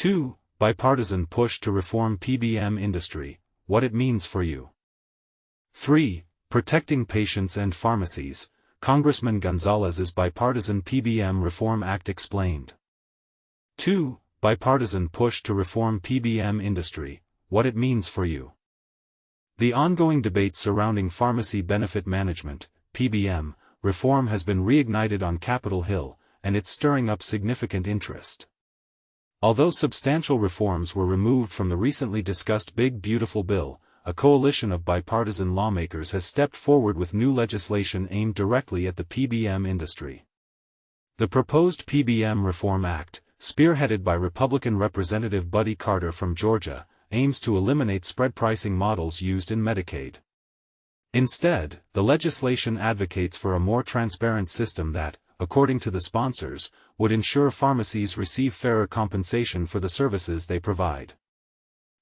2. Bipartisan push to reform PBM industry, what it means for you. 3. Protecting patients and pharmacies, Congressman Gonzalez's Bipartisan PBM Reform Act explained. 2. Bipartisan push to reform PBM industry, what it means for you. The ongoing debate surrounding pharmacy benefit management, PBM, reform has been reignited on Capitol Hill, and it's stirring up significant interest. Although substantial reforms were removed from the recently discussed Big Beautiful Bill, a coalition of bipartisan lawmakers has stepped forward with new legislation aimed directly at the PBM industry. The proposed PBM Reform Act, spearheaded by Republican Representative Buddy Carter from Georgia, aims to eliminate spread pricing models used in Medicaid. Instead, the legislation advocates for a more transparent system that, according to the sponsors, would ensure pharmacies receive fairer compensation for the services they provide.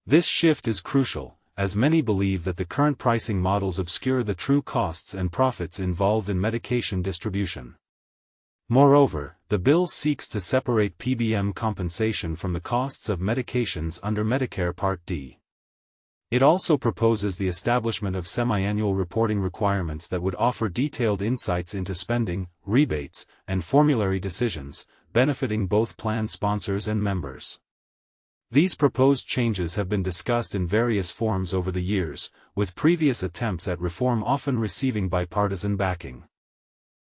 This shift is crucial, as many believe that the current pricing models obscure the true costs and profits involved in medication distribution. Moreover, the bill seeks to separate PBM compensation from the costs of medications under Medicare Part D. It also proposes the establishment of semi-annual reporting requirements that would offer detailed insights into spending, rebates, and formulary decisions, benefiting both plan sponsors and members. These proposed changes have been discussed in various forms over the years, with previous attempts at reform often receiving bipartisan backing.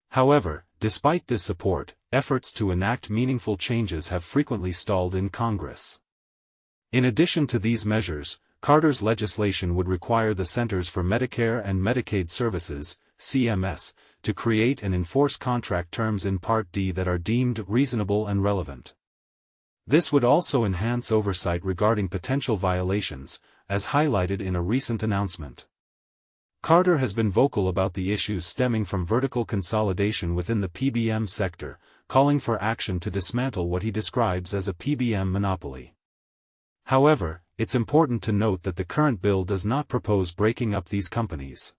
However, despite this support, efforts to enact meaningful changes have frequently stalled in Congress. In addition to these measures, Carter's legislation would require the Centers for Medicare and Medicaid Services, CMS, to create and enforce contract terms in Part D that are deemed reasonable and relevant. This would also enhance oversight regarding potential violations, as highlighted in a recent announcement. Carter has been vocal about the issues stemming from vertical consolidation within the PBM sector, calling for action to dismantle what he describes as a PBM monopoly. However, it's important to note that the current bill does not propose breaking up these companies.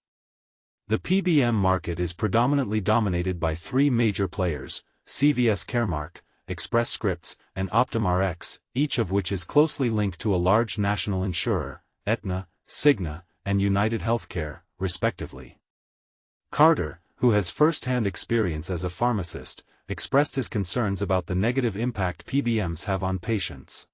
The PBM market is predominantly dominated by three major players, CVS Caremark, Express Scripts, and Optum Rx, each of which is closely linked to a large national insurer, Aetna, Cigna, and United Healthcare, respectively. Carter, who has first-hand experience as a pharmacist, expressed his concerns about the negative impact PBMs have on patients.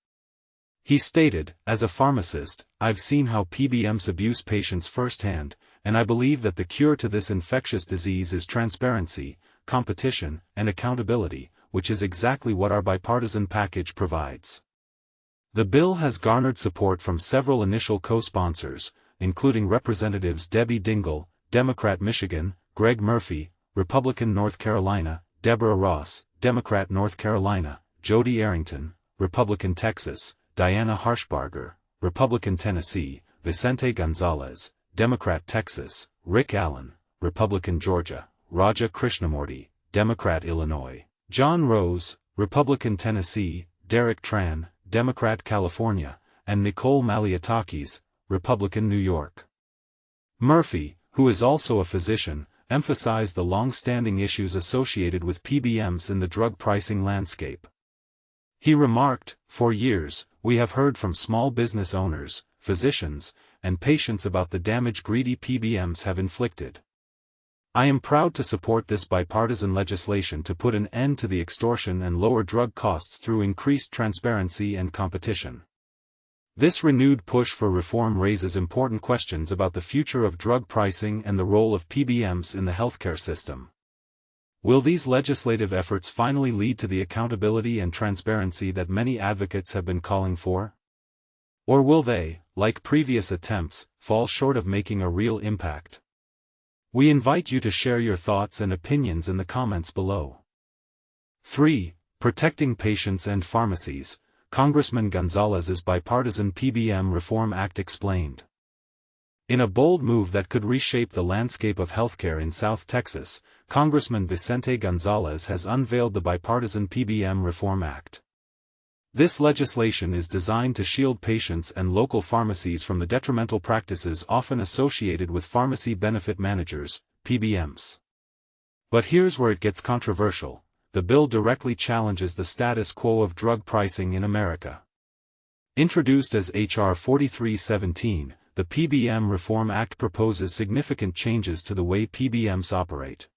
He stated, "As a pharmacist, I've seen how PBMs abuse patients firsthand, and I believe that the cure to this infectious disease is transparency, competition, and accountability, which is exactly what our bipartisan package provides." The bill has garnered support from several initial co-sponsors, including Representatives Debbie Dingell, Democrat Michigan, Greg Murphy, Republican North Carolina, Deborah Ross, Democrat North Carolina, Jody Arrington, Republican Texas, Diana Harshbarger, Republican Tennessee, Vicente Gonzalez, Democrat Texas, Rick Allen, Republican Georgia, Raja Krishnamurti, Democrat Illinois, John Rose, Republican Tennessee, Derek Tran, Democrat California, and Nicole Maliotakis, Republican New York. Murphy, who is also a physician, emphasized the long-standing issues associated with PBMs in the drug pricing landscape. He remarked, "For years, we have heard from small business owners, physicians, and patients about the damage greedy PBMs have inflicted. I am proud to support this bipartisan legislation to put an end to the extortion and lower drug costs through increased transparency and competition." This renewed push for reform raises important questions about the future of drug pricing and the role of PBMs in the healthcare system. Will these legislative efforts finally lead to the accountability and transparency that many advocates have been calling for? Or will they, like previous attempts, fall short of making a real impact? We invite you to share your thoughts and opinions in the comments below. 3. Protecting patients and pharmacies, Congressman Gonzalez's Bipartisan PBM Reform Act explained. In a bold move that could reshape the landscape of healthcare in South Texas, Congressman Vicente Gonzalez has unveiled the Bipartisan PBM Reform Act. This legislation is designed to shield patients and local pharmacies from the detrimental practices often associated with pharmacy benefit managers, PBMs. But here's where it gets controversial. The bill directly challenges the status quo of drug pricing in America. Introduced as H.R. 4317, the PBM Reform Act proposes significant changes to the way PBMs operate.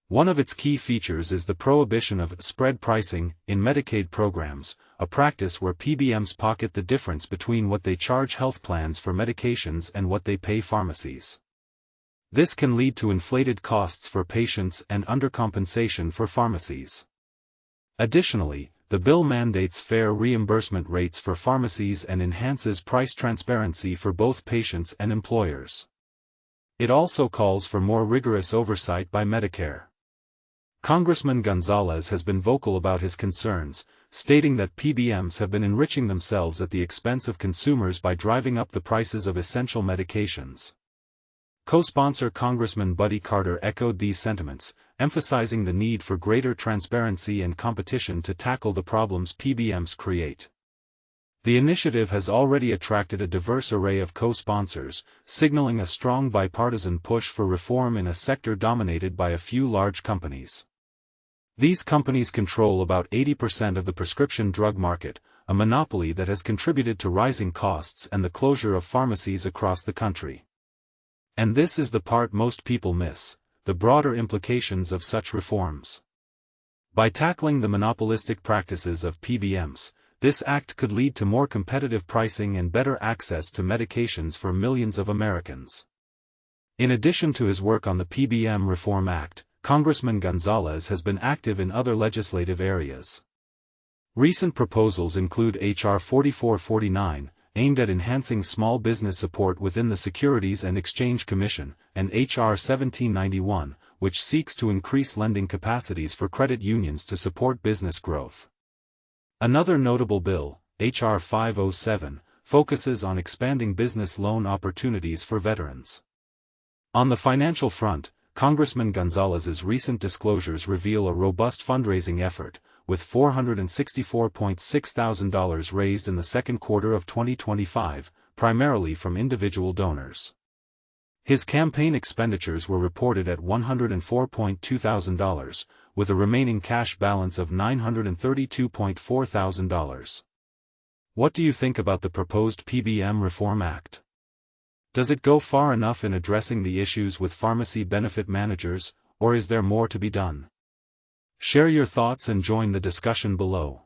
One of its key features is the prohibition of spread pricing in Medicaid programs, a practice where PBMs pocket the difference between what they charge health plans for medications and what they pay pharmacies. This can lead to inflated costs for patients and undercompensation for pharmacies. Additionally, the bill mandates fair reimbursement rates for pharmacies and enhances price transparency for both patients and employers. It also calls for more rigorous oversight by Medicare. Congressman Gonzalez has been vocal about his concerns, stating that PBMs have been enriching themselves at the expense of consumers by driving up the prices of essential medications. Co-sponsor Congressman Buddy Carter echoed these sentiments, emphasizing the need for greater transparency and competition to tackle the problems PBMs create. The initiative has already attracted a diverse array of co-sponsors, signaling a strong bipartisan push for reform in a sector dominated by a few large companies. These companies control about 80% of the prescription drug market, a monopoly that has contributed to rising costs and the closure of pharmacies across the country. And this is the part most people miss: the broader implications of such reforms. By tackling the monopolistic practices of PBMs, this act could lead to more competitive pricing and better access to medications for millions of Americans. In addition to his work on the PBM Reform Act, Congressman Gonzalez has been active in other legislative areas. Recent proposals include H.R. 4449, aimed at enhancing small business support within the Securities and Exchange Commission, and H.R. 1791, which seeks to increase lending capacities for credit unions to support business growth. Another notable bill, H.R. 507, focuses on expanding business loan opportunities for veterans. On the financial front, Congressman Gonzalez's recent disclosures reveal a robust fundraising effort, with $464.6 thousand raised in the second quarter of 2025, primarily from individual donors. His campaign expenditures were reported at $104.2 thousand, with a remaining cash balance of $932.4 thousand. What do you think about the proposed PBM Reform Act? Does it go far enough in addressing the issues with pharmacy benefit managers, or is there more to be done? Share your thoughts and join the discussion below.